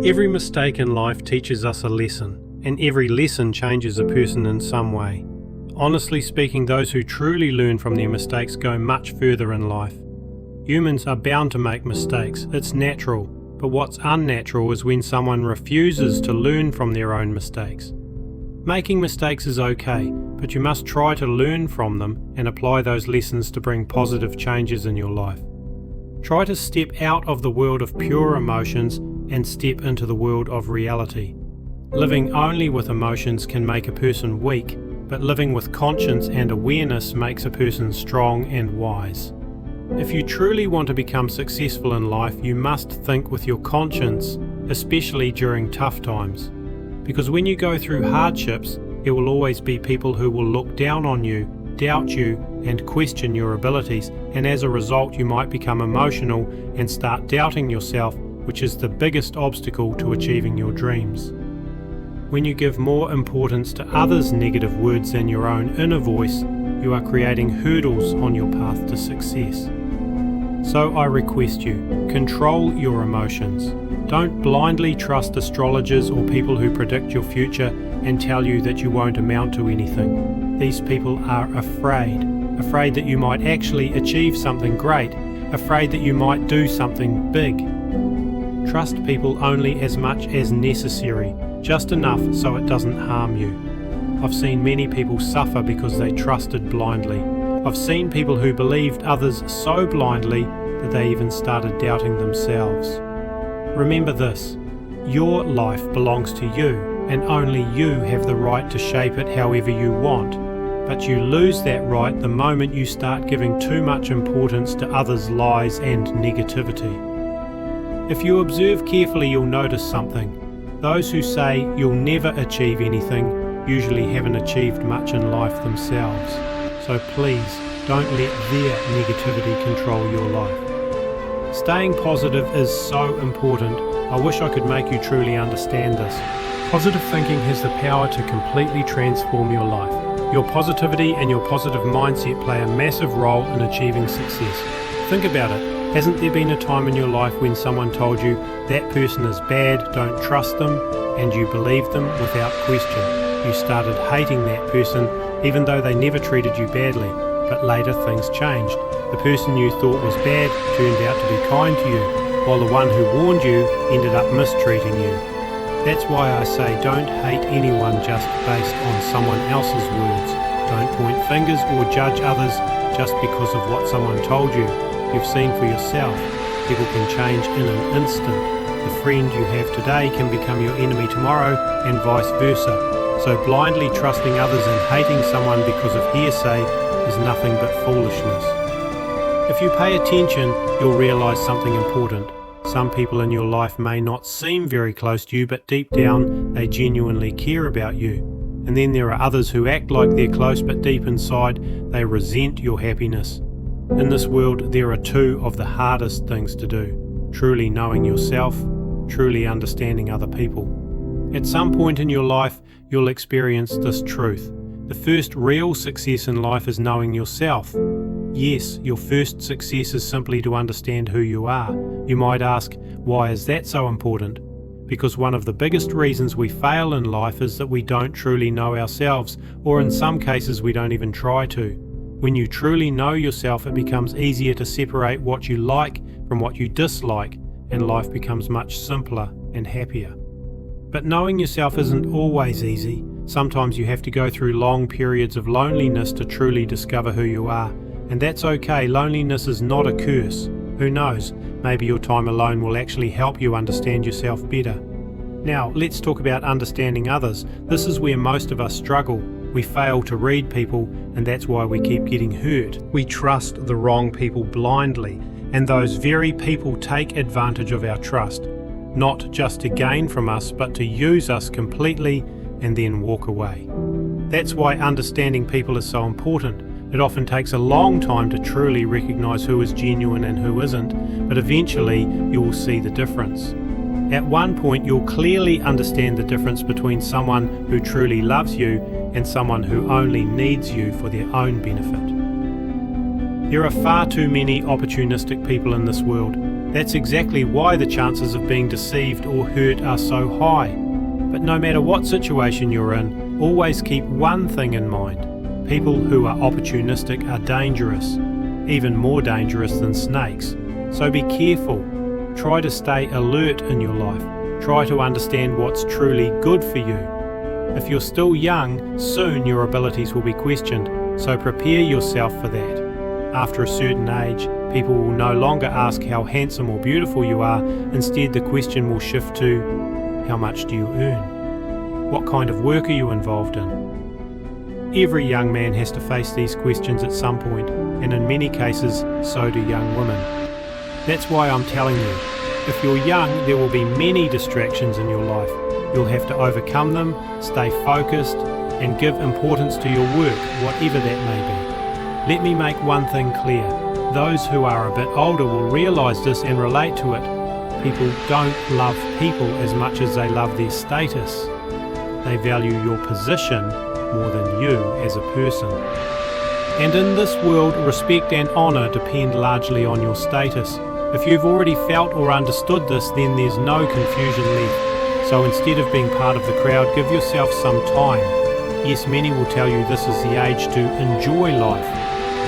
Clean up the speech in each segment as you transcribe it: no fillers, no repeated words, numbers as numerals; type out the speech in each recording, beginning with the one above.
Every mistake in life teaches us a lesson, and every lesson changes a person in some way. Honestly speaking, those who truly learn from their mistakes go much further in life. Humans are bound to make mistakes, it's natural, but what's unnatural is when someone refuses to learn from their own mistakes. Making mistakes is okay, but you must try to learn from them and apply those lessons to bring positive changes in your life. Try to step out of the world of pure emotions and step into the world of reality. Living only with emotions can make a person weak, but living with conscience and awareness makes a person strong and wise. If you truly want to become successful in life, you must think with your conscience, especially during tough times. Because when you go through hardships, there will always be people who will look down on you, doubt you, and question your abilities, and as a result you might become emotional and start doubting yourself, which is the biggest obstacle to achieving your dreams. When you give more importance to others' negative words than your own inner voice, you are creating hurdles on your path to success. So I request you, control your emotions. Don't blindly trust astrologers or people who predict your future and tell you that you won't amount to anything. These people are afraid that you might actually achieve something great, afraid that you might do something big. Trust people only as much as necessary, just enough so it doesn't harm you. I've seen many people suffer because they trusted blindly. I've seen people who believed others so blindly that they even started doubting themselves. Remember this, your life belongs to you, and only you have the right to shape it however you want. But you lose that right the moment you start giving too much importance to others' lies and negativity. If you observe carefully, you'll notice something. Those who say you'll never achieve anything usually haven't achieved much in life themselves. So please, don't let their negativity control your life. Staying positive is so important. I wish I could make you truly understand this. Positive thinking has the power to completely transform your life. Your positivity and your positive mindset play a massive role in achieving success. Think about it. Hasn't there been a time in your life when someone told you that person is bad, don't trust them, and you believed them without question? You started hating that person even though they never treated you badly, but later things changed. The person you thought was bad turned out to be kind to you, while the one who warned you ended up mistreating you. That's why I say don't hate anyone just based on someone else's words. Don't point fingers or judge others just because of what someone told you. You've seen for yourself, people can change in an instant. The friend you have today can become your enemy tomorrow, and vice versa. So blindly trusting others and hating someone because of hearsay is nothing but foolishness. If you pay attention, you'll realize something important. Some people in your life may not seem very close to you, but deep down they genuinely care about you. And then there are others who act like they're close, but deep inside they resent your happiness. In this world, there are two of the hardest things to do: truly knowing yourself, truly understanding other people. At some point in your life, you'll experience this truth. The first real success in life is knowing yourself. Yes, your first success is simply to understand who you are. You might ask, why is that so important? Because one of the biggest reasons we fail in life is that we don't truly know ourselves, or in some cases we don't even try to. When you truly know yourself, it becomes easier to separate what you like from what you dislike, and life becomes much simpler and happier. But knowing yourself isn't always easy. Sometimes you have to go through long periods of loneliness to truly discover who you are. And that's okay, loneliness is not a curse. Who knows, maybe your time alone will actually help you understand yourself better. Now, let's talk about understanding others. This is where most of us struggle. We fail to read people, and that's why we keep getting hurt. We trust the wrong people blindly, and those very people take advantage of our trust, not just to gain from us, but to use us completely and then walk away. That's why understanding people is so important. It often takes a long time to truly recognize who is genuine and who isn't, but eventually you will see the difference. At one point, you'll clearly understand the difference between someone who truly loves you and someone who only needs you for their own benefit. There are far too many opportunistic people in this world. That's exactly why the chances of being deceived or hurt are so high. But no matter what situation you're in, always keep one thing in mind. People who are opportunistic are dangerous, even more dangerous than snakes. So be careful. Try to stay alert in your life. Try to understand what's truly good for you. If you're still young, soon your abilities will be questioned, so prepare yourself for that. After a certain age, people will no longer ask how handsome or beautiful you are. Instead, the question will shift to, how much do you earn? What kind of work are you involved in? Every young man has to face these questions at some point, and in many cases, so do young women. That's why I'm telling you, if you're young, there will be many distractions in your life. You'll have to overcome them, stay focused, and give importance to your work, whatever that may be. Let me make one thing clear. Those who are a bit older will realise this and relate to it. People don't love people as much as they love their status. They value your position more than you as a person. And in this world, respect and honour depend largely on your status. If you've already felt or understood this, then there's no confusion left. So instead of being part of the crowd, give yourself some time. Yes, many will tell you this is the age to enjoy life.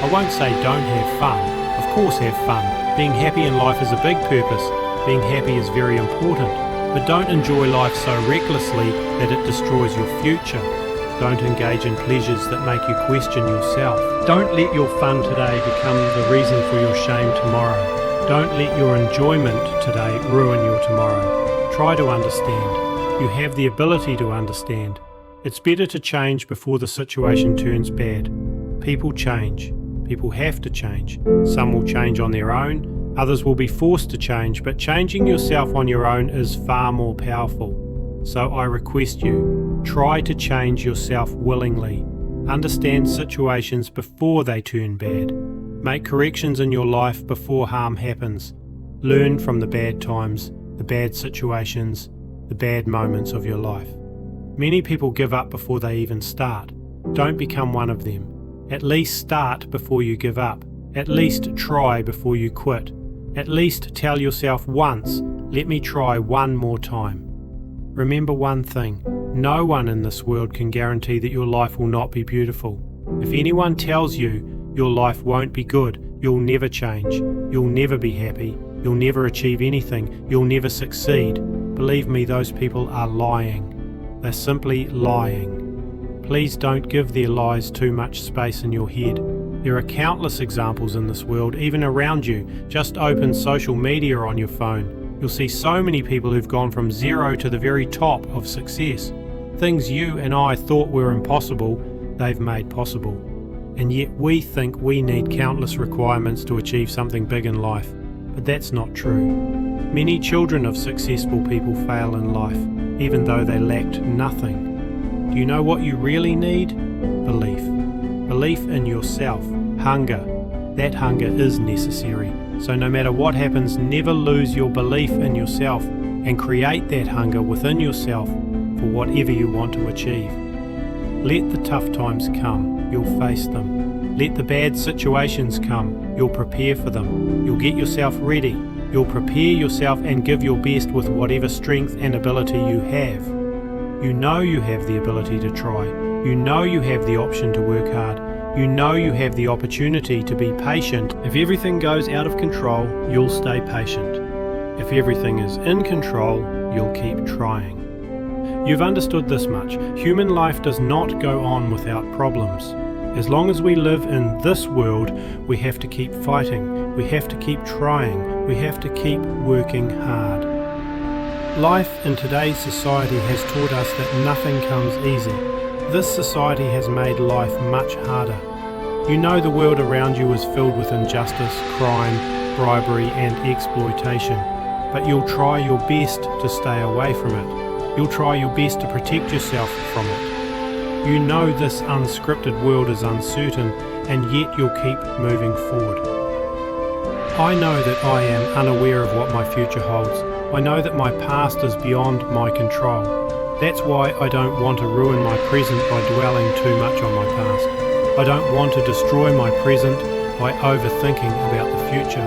I won't say don't have fun. Of course have fun. Being happy in life is a big purpose. Being happy is very important. But don't enjoy life so recklessly that it destroys your future. Don't engage in pleasures that make you question yourself. Don't let your fun today become the reason for your shame tomorrow. Don't let your enjoyment today ruin your tomorrow. Try to understand. You have the ability to understand. It's better to change before the situation turns bad. People change. People have to change. Some will change on their own, others will be forced to change, but changing yourself on your own is far more powerful. So I request you, try to change yourself willingly. Understand situations before they turn bad. Make corrections in your life before harm happens. Learn from the bad times, the bad situations, the bad moments of your life. Many people give up before they even start. Don't become one of them. At least start before you give up. At least try before you quit. At least tell yourself once, let me try one more time. Remember one thing, no one in this world can guarantee that your life will not be beautiful. If anyone tells you your life won't be good, you'll never change, you'll never be happy, you'll never achieve anything, you'll never succeed, believe me, those people are lying. They're simply lying. Please don't give their lies too much space in your head. There are countless examples in this world, even around you. Just open social media on your phone. You'll see so many people who've gone from zero to the very top of success. Things you and I thought were impossible, they've made possible. And yet we think we need countless requirements to achieve something big in life. But that's not true. Many children of successful people fail in life, even though they lacked nothing. Do you know what you really need? Belief. Belief in yourself. Hunger. That hunger is necessary. So no matter what happens, never lose your belief in yourself and create that hunger within yourself for whatever you want to achieve. Let the tough times come, you'll face them. Let the bad situations come, you'll prepare for them. You'll get yourself ready. You'll prepare yourself and give your best with whatever strength and ability you have. You know you have the ability to try. You know you have the option to work hard. You know you have the opportunity to be patient. If everything goes out of control, you'll stay patient. If everything is in control, you'll keep trying. You've understood this much. Human life does not go on without problems. As long as we live in this world, we have to keep fighting. We have to keep trying. We have to keep working hard. Life in today's society has taught us that nothing comes easy. This society has made life much harder. You know the world around you is filled with injustice, crime, bribery and exploitation, but you'll try your best to stay away from it. You'll try your best to protect yourself from it. You know this unscripted world is uncertain, and yet you'll keep moving forward. I know that I am unaware of what my future holds. I know that my past is beyond my control. That's why I don't want to ruin my present by dwelling too much on my past. I don't want to destroy my present by overthinking about the future.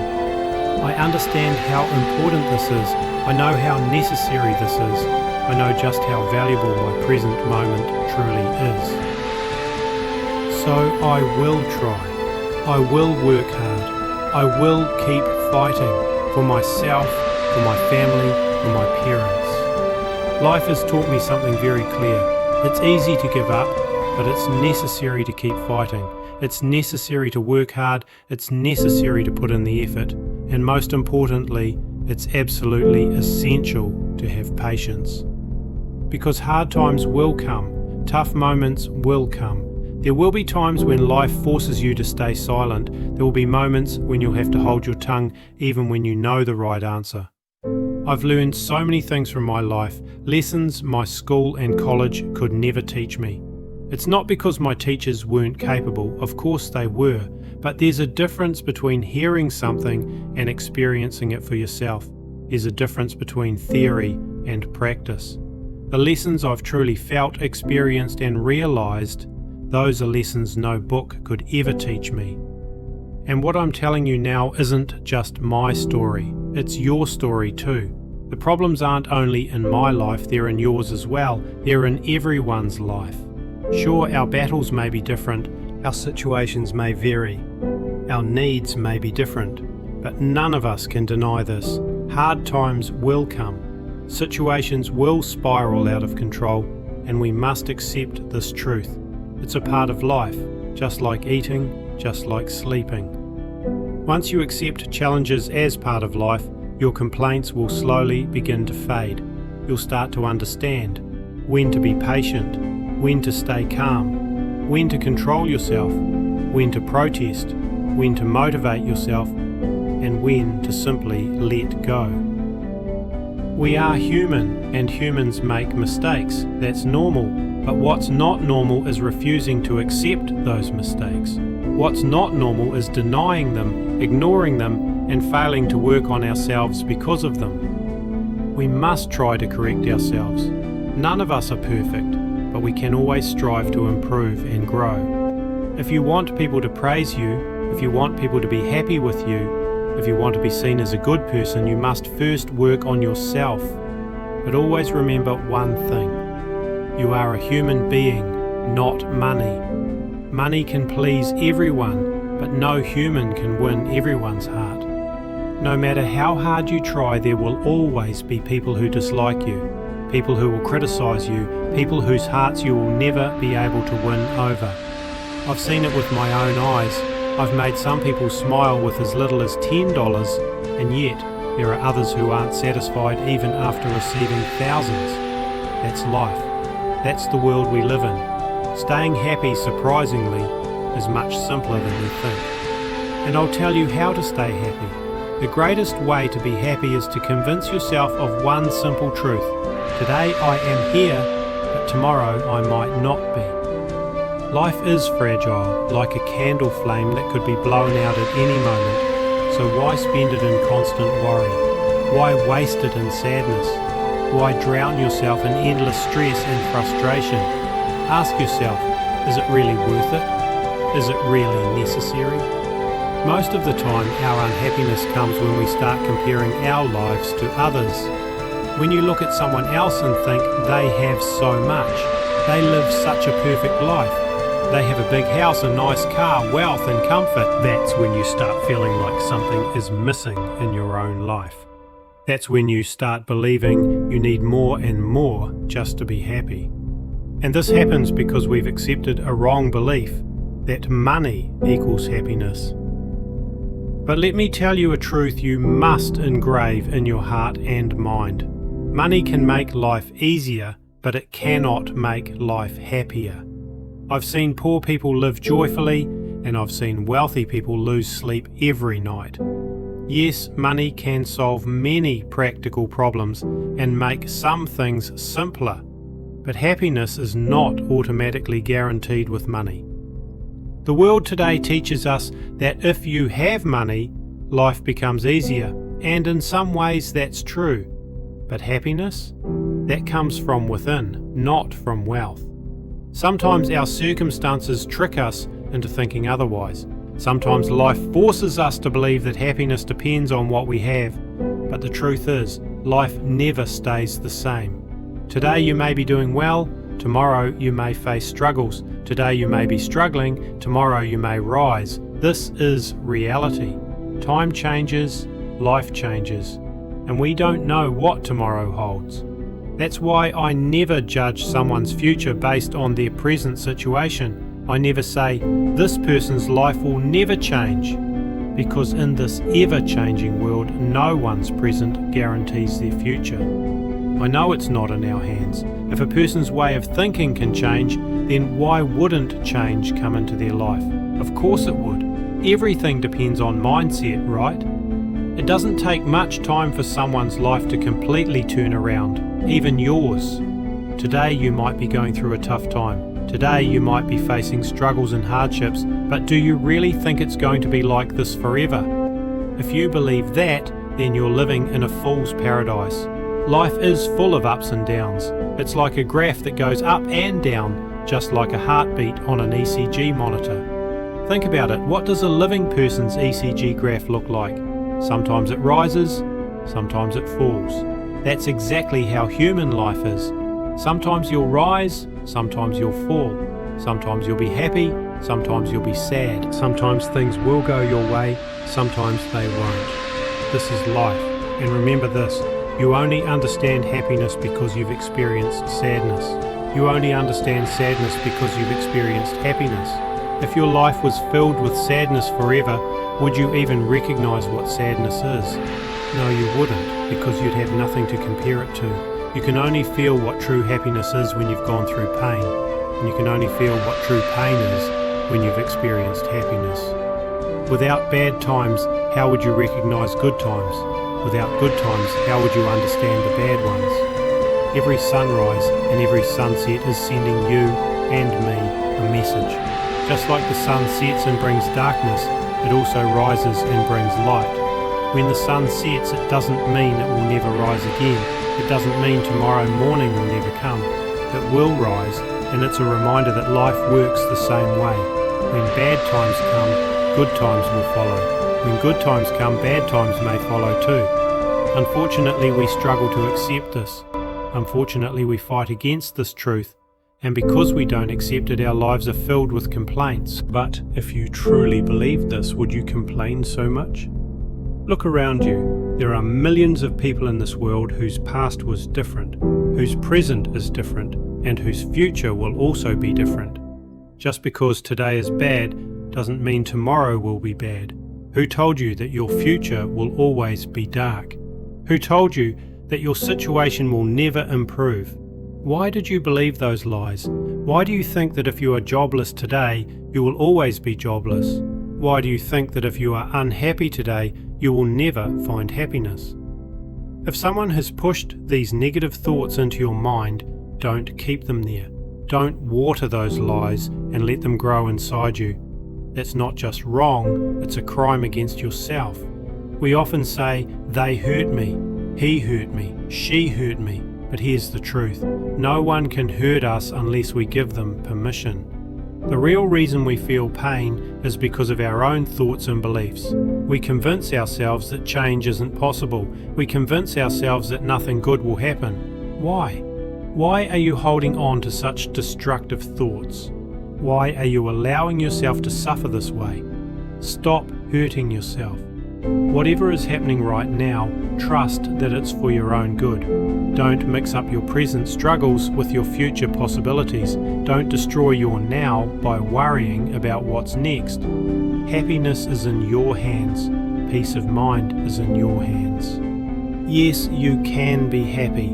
I understand how important this is. I know how necessary this is. I know just how valuable my present moment truly is. So I will try. I will work hard. I will keep fighting for myself, for my family, for my parents. Life has taught me something very clear. It's easy to give up, but it's necessary to keep fighting. It's necessary to work hard. It's necessary to put in the effort. And most importantly, it's absolutely essential to have patience. Because hard times will come. Tough moments will come. There will be times when life forces you to stay silent. There will be moments when you'll have to hold your tongue even when you know the right answer. I've learned so many things from my life, lessons my school and college could never teach me. It's not because my teachers weren't capable, of course they were, but there's a difference between hearing something and experiencing it for yourself. There's a difference between theory and practice. The lessons I've truly felt, experienced and realised, those are lessons no book could ever teach me. And what I'm telling you now isn't just my story, it's your story too. The problems aren't only in my life, they're in yours as well. They're in everyone's life. Sure, our battles may be different, our situations may vary, our needs may be different, but none of us can deny this. Hard times will come. Situations will spiral out of control, and we must accept this truth. It's a part of life, just like eating, just like sleeping. Once you accept challenges as part of life, your complaints will slowly begin to fade. You'll start to understand when to be patient, when to stay calm, when to control yourself, when to protest, when to motivate yourself, and when to simply let go. We are human, and humans make mistakes. That's normal. But what's not normal is refusing to accept those mistakes. What's not normal is denying them, ignoring them, and failing to work on ourselves because of them. We must try to correct ourselves. None of us are perfect, but we can always strive to improve and grow. If you want people to praise you, if you want people to be happy with you, if you want to be seen as a good person, you must first work on yourself. But always remember one thing. You are a human being, not money. Money can please everyone, but no human can win everyone's heart. No matter how hard you try, there will always be people who dislike you, people who will criticize you, people whose hearts you will never be able to win over. I've seen it with my own eyes. I've made some people smile with as little as $10, and yet there are others who aren't satisfied even after receiving thousands. That's life. That's the world we live in. Staying happy, surprisingly, is much simpler than we think. And I'll tell you how to stay happy. The greatest way to be happy is to convince yourself of one simple truth. Today I am here, but tomorrow I might not be. Life is fragile, like a candle flame that could be blown out at any moment. So why spend it in constant worry? Why waste it in sadness? Why drown yourself in endless stress and frustration? Ask yourself, is it really worth it? Is it really necessary? Most of the time, our unhappiness comes when we start comparing our lives to others. When you look at someone else and think they have so much, they live such a perfect life, they have a big house, a nice car, wealth and comfort, that's when you start feeling like something is missing in your own life. That's when you start believing you need more and more just to be happy. And this happens because we've accepted a wrong belief that money equals happiness. But let me tell you a truth you must engrave in your heart and mind. Money can make life easier, but it cannot make life happier. I've seen poor people live joyfully, and I've seen wealthy people lose sleep every night. Yes, money can solve many practical problems and make some things simpler, but happiness is not automatically guaranteed with money. The world today teaches us that if you have money, life becomes easier, and in some ways that's true. But happiness? That comes from within, not from wealth. Sometimes our circumstances trick us into thinking otherwise. Sometimes life forces us to believe that happiness depends on what we have, but the truth is, life never stays the same. Today you may be doing well, tomorrow you may face struggles. Today you may be struggling, tomorrow you may rise. This is reality. Time changes, life changes, and we don't know what tomorrow holds. That's why I never judge someone's future based on their present situation. I never say, this person's life will never change, because in this ever-changing world, no one's present guarantees their future. I know it's not in our hands. If a person's way of thinking can change, then why wouldn't change come into their life? Of course it would. Everything depends on mindset, right? It doesn't take much time for someone's life to completely turn around, even yours. Today you might be going through a tough time. Today you might be facing struggles and hardships, but do you really think it's going to be like this forever? If you believe that, then you're living in a fool's paradise. Life is full of ups and downs. It's like a graph that goes up and down, just like a heartbeat on an ECG monitor. Think about it, what does a living person's ECG graph look like? Sometimes it rises, sometimes it falls. That's exactly how human life is. Sometimes you'll rise, sometimes you'll fall. Sometimes you'll be happy, sometimes you'll be sad. Sometimes things will go your way, sometimes they won't. This is life. And remember this, you only understand happiness because you've experienced sadness. You only understand sadness because you've experienced happiness. If your life was filled with sadness forever, would you even recognize what sadness is? No, you wouldn't, because you'd have nothing to compare it to. You can only feel what true happiness is when you've gone through pain, and you can only feel what true pain is when you've experienced happiness. Without bad times, how would you recognize good times? Without good times, how would you understand the bad ones? Every sunrise and every sunset is sending you and me a message. Just like the sun sets and brings darkness, it also rises and brings light. When the sun sets, it doesn't mean it will never rise again. It doesn't mean tomorrow morning will never come. It will rise, and it's a reminder that life works the same way. When bad times come, good times will follow. When good times come, bad times may follow too. Unfortunately, we struggle to accept this. Unfortunately, we fight against this truth. And because we don't accept it, our lives are filled with complaints. But if you truly believed this, would you complain so much? Look around you. There are millions of people in this world whose past was different, whose present is different, and whose future will also be different. Just because today is bad doesn't mean tomorrow will be bad. Who told you that your future will always be dark? Who told you that your situation will never improve? Why did you believe those lies? Why do you think that if you are jobless today, you will always be jobless? Why do you think that if you are unhappy today, you will never find happiness? If someone has pushed these negative thoughts into your mind, don't keep them there. Don't water those lies and let them grow inside you. That's not just wrong, it's a crime against yourself. We often say, they hurt me, he hurt me, she hurt me. But here's the truth, no one can hurt us unless we give them permission. The real reason we feel pain is because of our own thoughts and beliefs. We convince ourselves that change isn't possible. We convince ourselves that nothing good will happen. Why? Why are you holding on to such destructive thoughts? Why are you allowing yourself to suffer this way? Stop hurting yourself. Whatever is happening right now, trust that it's for your own good. Don't mix up your present struggles with your future possibilities. Don't destroy your now by worrying about what's next. Happiness is in your hands. Peace of mind is in your hands. Yes, you can be happy,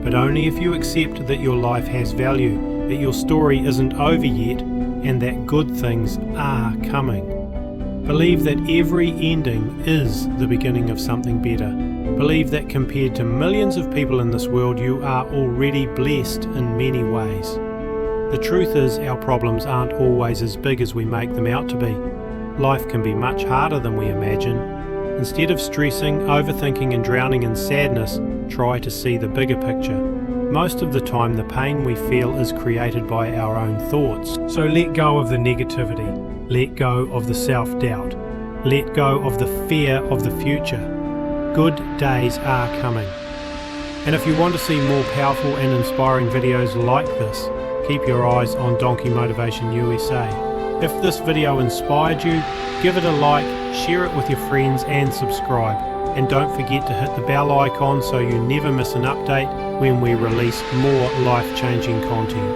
but only if you accept that your life has value, that your story isn't over yet, and that good things are coming. Believe that every ending is the beginning of something better. Believe that compared to millions of people in this world, you are already blessed in many ways. The truth is, our problems aren't always as big as we make them out to be. Life can be much harder than we imagine. Instead of stressing, overthinking and drowning in sadness, try to see the bigger picture. Most of the time, the pain we feel is created by our own thoughts. So let go of the negativity. Let go of the self-doubt. Let go of the fear of the future. Good days are coming. And if you want to see more powerful and inspiring videos like this, keep your eyes on Dounky Motivation USA. If this video inspired you, give it a like, share it with your friends and subscribe. And don't forget to hit the bell icon so you never miss an update when we release more life-changing content.